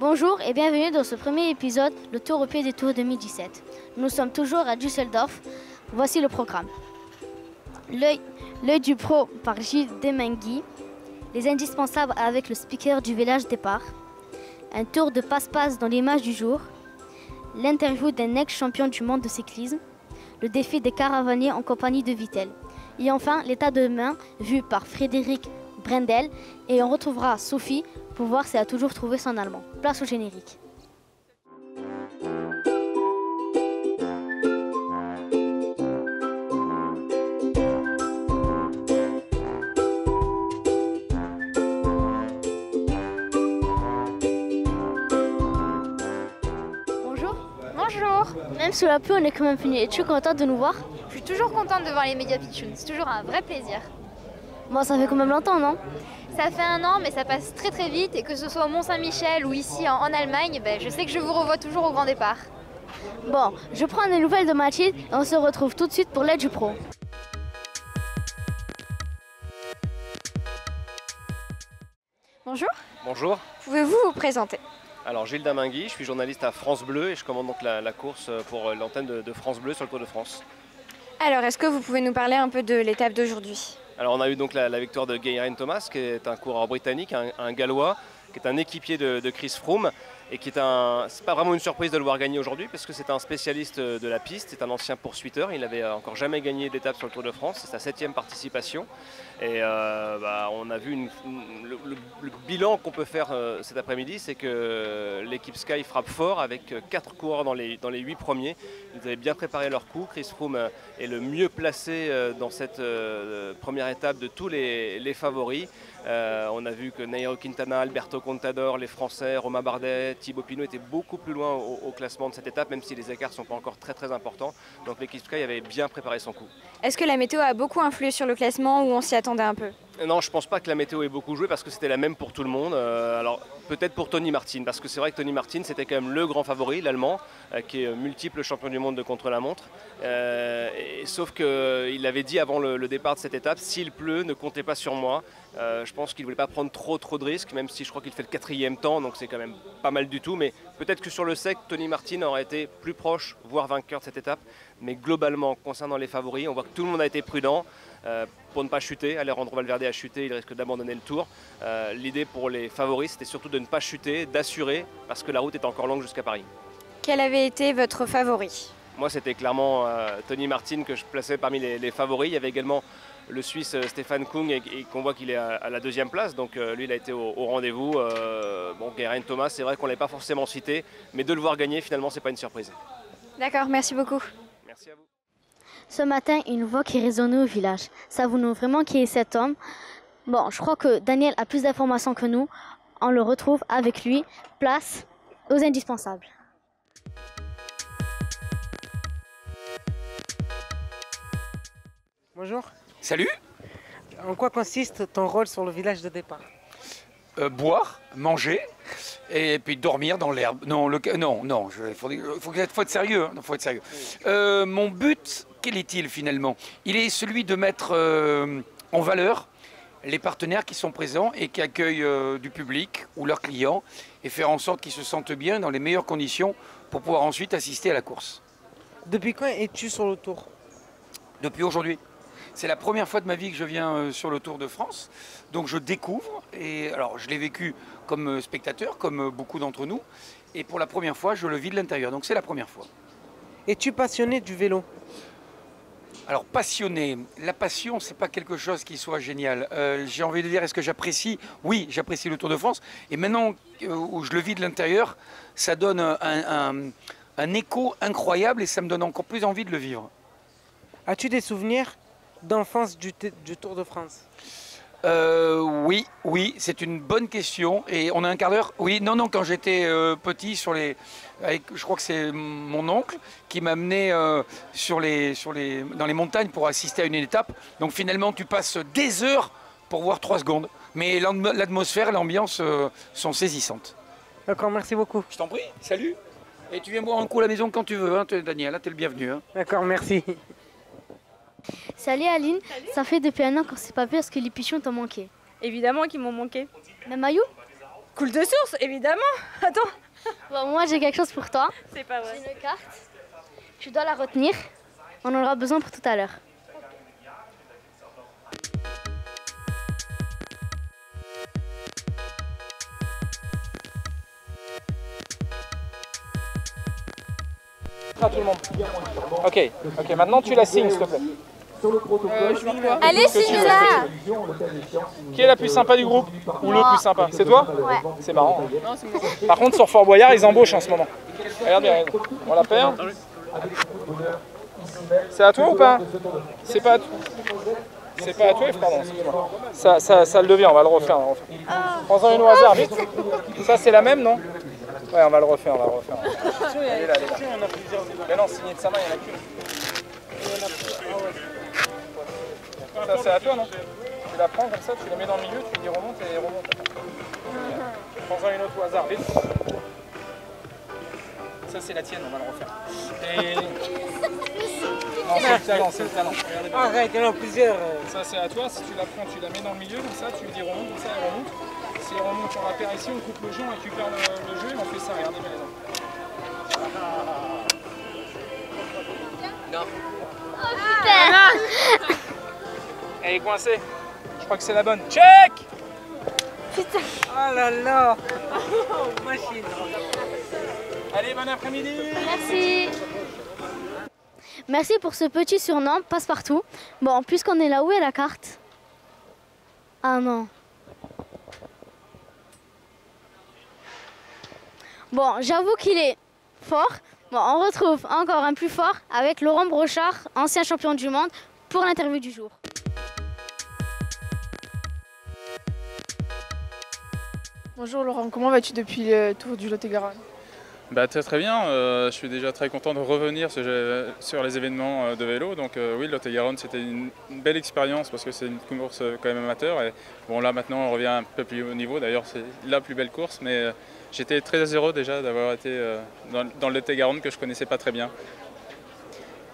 Bonjour et bienvenue dans ce premier épisode, le Tour au Pays des Tours 2017. Nous sommes toujours à Düsseldorf. Voici le programme. L'œil du pro par Gilles Demenghi. Les indispensables avec le speaker du village départ. Un tour de passe-passe dans l'image du jour. L'interview d'un ex-champion du monde de cyclisme. Le défi des caravaniers en compagnie de Vittel. Et enfin, l'état de main vu par Frédéric Brendel. Et on retrouvera Sophie pour voir si elle a toujours trouvé son allemand. Place au générique. Bonjour. Bonjour. Même sous la pluie, on est quand même fini. Es-tu contente de nous voir? Je suis toujours contente de voir les médias pitchouns. C'est toujours un vrai plaisir. Bon, ça fait quand même longtemps, non? Ça fait 1 an, mais ça passe très très vite. Et que ce soit au Mont-Saint-Michel ou ici en Allemagne, je sais que je vous revois toujours au grand départ. Bon, je prends des nouvelles de Mathilde et on se retrouve tout de suite pour l'aide du pro. Bonjour. Bonjour, Pouvez-vous vous présenter? alors Gilles Demenghi, je suis journaliste à France Bleu et je commande donc la course pour l'antenne de France Bleu sur le Tour de France. Alors, est-ce que vous pouvez nous parler un peu de l'étape d'aujourd'hui? Alors on a eu donc la victoire de Geraint Thomas qui est un coureur britannique, un gallois, qui est un équipier de Chris Froome et qui est c'est pas vraiment une surprise de le voir gagner aujourd'hui parce que c'est un spécialiste de la piste, c'est un ancien poursuiteur, il n'avait encore jamais gagné d'étape sur le Tour de France, c'est sa 7e participation et on a vu le bilan qu'on peut faire cet après-midi, c'est que l'équipe Sky frappe fort avec 4 coureurs dans les 8 premiers, ils avaient bien préparé leur coup, Chris Froome est le mieux placé dans cette première étape de tous les favoris. On a vu que Nairo Quintana, Alberto Contador, les Français, Romain Bardet, Thibaut Pinot étaient beaucoup plus loin au classement de cette étape, même si les écarts ne sont pas encore très très importants. Donc l'équipe Sky avait bien préparé son coup. Est-ce que la météo a beaucoup influé sur le classement ou on s'y attendait un peu? Non, je ne pense pas que la météo ait beaucoup joué parce que c'était la même pour tout le monde. Alors peut-être pour Tony Martin, parce que c'est vrai que Tony Martin c'était quand même le grand favori, l'Allemand, qui est multiple champion du monde de contre-la-montre. Sauf qu'il avait dit avant le départ de cette étape, s'il pleut, ne comptez pas sur moi. Je pense qu'il ne voulait pas prendre trop de risques, même si je crois qu'il fait le 4e temps, donc c'est quand même pas mal du tout. Mais peut-être que sur le sec, Tony Martin aurait été plus proche, voire vainqueur de cette étape. Mais globalement, concernant les favoris, on voit que tout le monde a été prudent pour ne pas chuter. Alejandro Valverde a chuté, il risque d'abandonner le tour. L'idée pour les favoris, c'était surtout de ne pas chuter, d'assurer, parce que la route est encore longue jusqu'à Paris. Quel avait été votre favori? Moi, c'était clairement Tony Martin que je plaçais parmi les favoris. Il y avait également le Suisse Stefan Kung et qu'on voit qu'il est à la 2e place. Donc lui, il a été au rendez-vous. Geraint Thomas, c'est vrai qu'on ne l'avait pas forcément cité, mais de le voir gagner, finalement, c'est pas une surprise. D'accord, merci beaucoup. Merci à vous. Ce matin, une voix qui résonnait au village. Savons-nous vraiment qui est cet homme? Bon, je crois que Daniel a plus d'informations que nous. On le retrouve avec lui. Place aux indispensables. Bonjour. Salut, En quoi consiste ton rôle sur le village de départ? boire, manger et puis dormir dans l'herbe. Non, faut être sérieux. Faut être sérieux. Mon but, quel est-il finalement? Il est celui de mettre en valeur les partenaires qui sont présents et qui accueillent du public ou leurs clients et faire en sorte qu'ils se sentent bien dans les meilleures conditions pour pouvoir ensuite assister à la course. Depuis quand es-tu sur le tour? Depuis aujourd'hui. C'est la première fois de ma vie que je viens sur le Tour de France, donc je découvre, et alors je l'ai vécu comme spectateur, comme beaucoup d'entre nous, et pour la première fois je le vis de l'intérieur, donc c'est la première fois. Es-tu passionné du vélo? Alors passionné, la passion c'est pas quelque chose qui soit génial, j'ai envie de dire est-ce que j'apprécie? Oui, j'apprécie le Tour de France, et maintenant où je le vis de l'intérieur, ça donne un écho incroyable et ça me donne encore plus envie de le vivre. As-tu des souvenirs d'enfance du Tour de France? Oui, c'est une bonne question. Et on a un quart d'heure. Oui, non, quand j'étais petit, je crois que c'est mon oncle qui m'a amené dans les montagnes pour assister à une étape. Donc finalement, tu passes des heures pour voir 3 secondes. Mais l'atmosphère et l'ambiance sont saisissantes. D'accord, merci beaucoup. Je t'en prie, salut. Et tu viens boire un coup à la maison quand tu veux, hein, Daniel, là, t'es le bienvenu. Hein. D'accord, merci. Salut Aline, ça fait depuis 1 an qu'on ne s'est pas vu, est-ce que les pichons t'ont manqué? Évidemment qu'ils m'ont manqué. Même Maillot? Coule de source, évidemment. Attends. Bon, moi j'ai quelque chose pour toi. C'est pas vrai. C'est une carte. Tu dois la retenir. On en aura besoin pour tout à l'heure. À tout le monde. Ok, maintenant tu la signes s'il te plaît. Allez, signe-la. Qui est la plus sympa du groupe? Ou le plus sympa? C'est toi? Ouais. C'est marrant. Par contre sur Fort Boyard ils embauchent en ce moment. Regarde bien, on la perd. C'est à toi ou pas? C'est pas à toi. C'est pas à toi, pardon, excuse-moi. Ça le devient, on va le refaire. Prends-en une au hasard, vite. Ça c'est la même, non? Ouais, on va le refaire, Elle est là. Mais non, signé de sa main, il n'y en a qu'une. Ça c'est à toi, non? Tu la prends comme ça, tu la mets dans le milieu, tu dis remonte et remonte. Prends-en une autre au hasard, vite. Ça c'est la tienne, on va le refaire. Et... Non, c'est le talent. Regardez bien. Arrête, il y en a plusieurs. Ça c'est à toi, si tu la prends, tu la mets dans le milieu, comme ça, tu lui dis remonte, comme ça elle remonte. Si elle remonte, on la perd ici, on coupe le jeu, on récupère le jeu et on fait ça, regardez bien les gens. Non. Elle est coincée. Je crois que c'est la bonne. Check. Putain. Oh là là. Machine. Allez, bon après-midi. Merci. Merci pour ce petit surnom, passe-partout. Bon, puisqu'on est là, où est la carte? Ah non. Bon, j'avoue qu'il est fort. Bon, on retrouve encore un plus fort avec Laurent Brochard, ancien champion du monde, pour l'interview du jour. Bonjour Laurent, comment vas-tu depuis le Tour du Lot-et-Garonne? Très bien, je suis déjà très content de revenir sur les événements de vélo. Donc oui, le Lot-et-Garonne c'était une belle expérience parce que c'est une course quand même amateur. Et bon là maintenant on revient un peu plus haut niveau, d'ailleurs c'est la plus belle course. Mais j'étais très heureux déjà d'avoir été dans le Lot-et-Garonne que je ne connaissais pas très bien.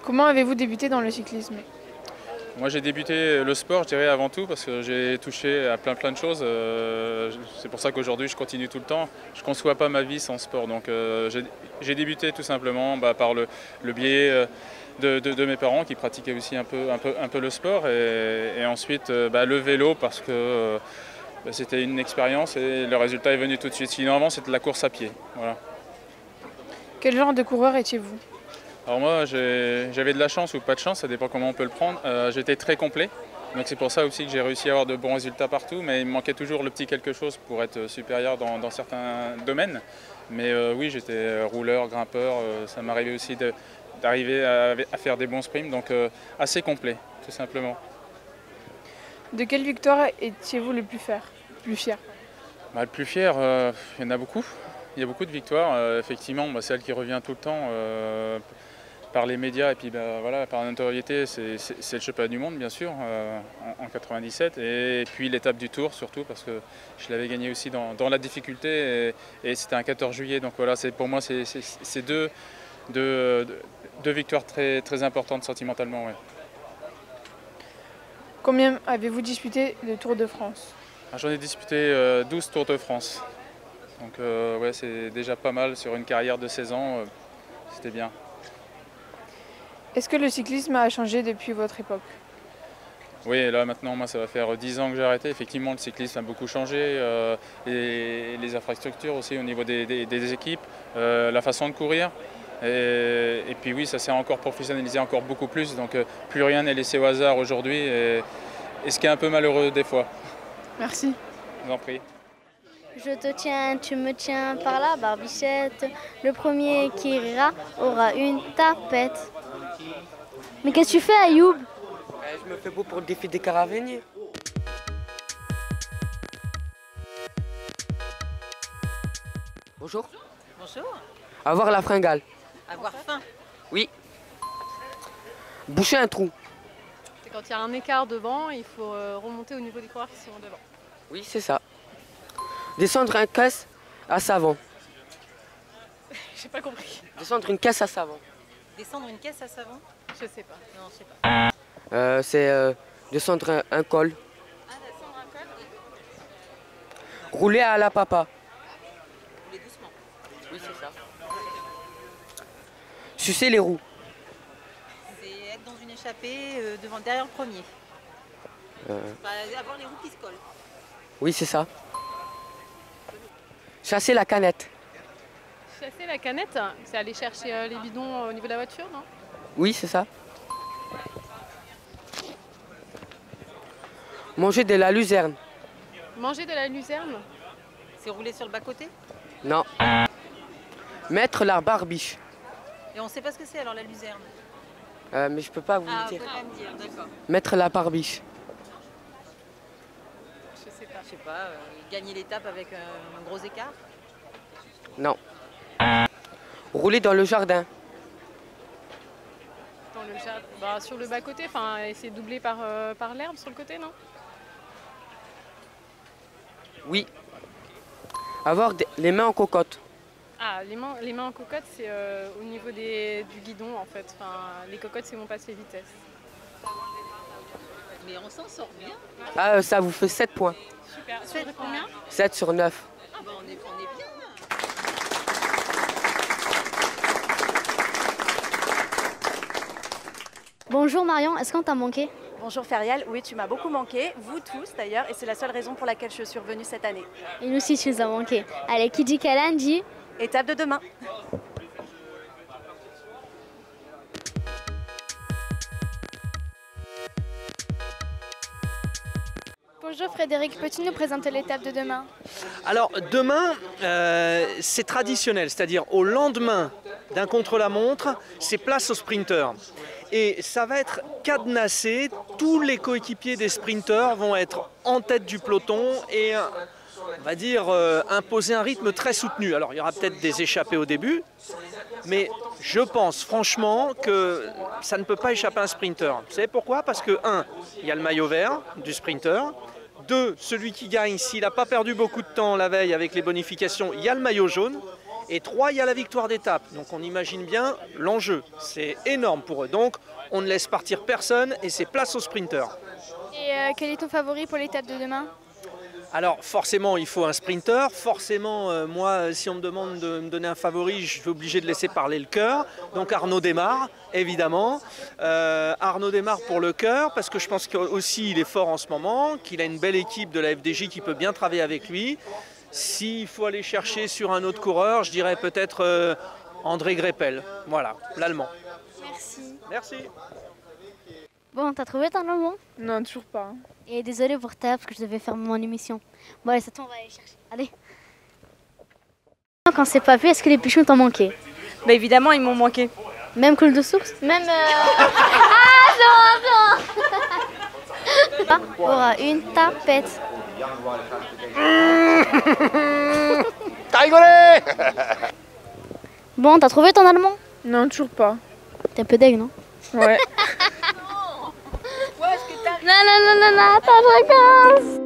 Comment avez-vous débuté dans le cyclisme? Moi j'ai débuté le sport, je dirais avant tout, parce que j'ai touché à plein de choses. C'est pour ça qu'aujourd'hui je continue tout le temps. Je ne conçois pas ma vie sans sport. Donc j'ai débuté tout simplement par le biais de mes parents qui pratiquaient aussi un peu le sport. Et ensuite le vélo parce que c'était une expérience et le résultat est venu tout de suite. Sinon avant c'était de la course à pied. Voilà. Quel genre de coureur étiez-vous? Alors moi j'avais de la chance ou pas de chance, ça dépend comment on peut le prendre. J'étais très complet, donc c'est pour ça aussi que j'ai réussi à avoir de bons résultats partout, mais il me manquait toujours le petit quelque chose pour être supérieur dans certains domaines. Mais oui, j'étais rouleur, grimpeur, ça m'arrivait aussi d'arriver à faire des bons sprints, donc assez complet, tout simplement. De quelle victoire étiez-vous le plus fier? Le plus fier, il y en a beaucoup. Il y a beaucoup de victoires, effectivement, celle qui revient tout le temps par les médias et puis voilà, par la notoriété, c'est le championnat du monde bien sûr en 97 et puis l'étape du Tour surtout parce que je l'avais gagné aussi dans la difficulté et c'était un 14 juillet, donc voilà, pour moi c'est deux victoires très importantes sentimentalement. Ouais. Combien avez-vous disputé le Tour de France? J'en ai disputé 12 Tours de France. Donc ouais, c'est déjà pas mal sur une carrière de 16 ans, c'était bien. Est-ce que le cyclisme a changé depuis votre époque? Oui, là maintenant, moi ça va faire 10 ans que j'ai arrêté. Effectivement, le cyclisme a beaucoup changé, et les infrastructures aussi au niveau des équipes, la façon de courir. Et puis oui, ça s'est encore professionnalisé encore beaucoup plus, donc plus rien n'est laissé au hasard aujourd'hui, et ce qui est un peu malheureux des fois. Merci. Je vous en prie. Je te tiens, tu me tiens par la barbichette. Le premier qui rira aura une tapette. Mais qu'est-ce que tu fais, Ayoub? Je me fais beau pour le défi des caravaniers. Bonjour. Bonjour. Avoir la fringale. Avoir faim. Oui. Boucher un trou. C'est quand il y a un écart devant, il faut remonter au niveau des coureurs qui sont devant. Oui, c'est ça. Descendre un caisse à savon. J'ai pas compris. Descendre une caisse à savon. Descendre une caisse à savon? Je sais pas. Non, je sais pas. C'est descendre un col. Ah, descendre un col? Rouler à la papa. Oui, c'est ça. Sucer les roues. C'est être dans une échappée derrière le premier. Avoir les roues qui se collent. Oui, c'est ça. Chasser la canette. Chasser la canette, c'est aller chercher les bidons au niveau de la voiture, non? Oui, c'est ça. Manger de la luzerne. Manger de la luzerne? C'est rouler sur le bas-côté? Non. Mettre la barbiche. Et on ne sait pas ce que c'est alors la luzerne? Mais je peux pas vous le dire. Faut pas me dire, d'accord. Mettre la barbiche. Je sais pas, gagner l'étape avec un gros écart? Non. Rouler dans le jardin. Dans le jardin, bah, sur le bas-côté, enfin essayer de doubler par l'herbe sur le côté, non? Oui. Avoir les mains en cocotte. Ah, les mains en cocotte, c'est au niveau du guidon en fait. Enfin, les cocottes, c'est mon passe les vitesses. Mais on s'en sort bien. Ah, ça vous fait 7 points. Super. Sur combien? 7 sur 9. Ah bah on est bien. Bonjour Marion, est-ce qu'on t'a manqué? Bonjour Ferial, oui tu m'as beaucoup manqué, vous tous d'ailleurs, et c'est la seule raison pour laquelle je suis revenue cette année. Et nous aussi tu nous as manqué. Allez, qui dit Calan dit étape de demain. Bonjour Frédéric, peux-tu nous présenter l'étape de demain? Alors demain, c'est traditionnel, c'est-à-dire au lendemain d'un contre-la-montre, c'est place aux sprinteurs. Et ça va être cadenassé, tous les coéquipiers des sprinteurs vont être en tête du peloton et on va dire imposer un rythme très soutenu. Alors il y aura peut-être des échappées au début, mais je pense franchement que ça ne peut pas échapper à un sprinter. Vous savez pourquoi? Parce que 1, il y a le maillot vert du sprinter. 2, celui qui gagne, s'il n'a pas perdu beaucoup de temps la veille avec les bonifications, il y a le maillot jaune. Et 3, il y a la victoire d'étape. Donc on imagine bien l'enjeu. C'est énorme pour eux. Donc on ne laisse partir personne et c'est place aux sprinteurs. Et quel est ton favori pour l'étape de demain? Alors forcément il faut un sprinter, forcément moi si on me demande de me donner un favori, je suis obligé de laisser parler le cœur. Donc Arnaud Démare évidemment, Arnaud Démare pour le cœur parce que je pense qu'aussi il est fort en ce moment, qu'il a une belle équipe de la FDJ qui peut bien travailler avec lui. S'il faut aller chercher sur un autre coureur, je dirais peut-être André Greppel, voilà, l'Allemand. Merci. Merci. Bon, t'as trouvé ton allemand? Non, toujours pas. Et désolé pour ta parce que je devais faire mon émission. Bon allez, c'est tout, on va aller chercher. Allez. Quand c'est pas vu, est-ce que les pichons t'ont manqué? Bah évidemment, ils m'ont manqué. Même coule de source? Même... Ah, c'est aura une tapette. T'as rigolé? Bon, t'as trouvé ton allemand? Non, toujours pas. T'es un peu deg, non? Ouais. Non, attends, je recommence.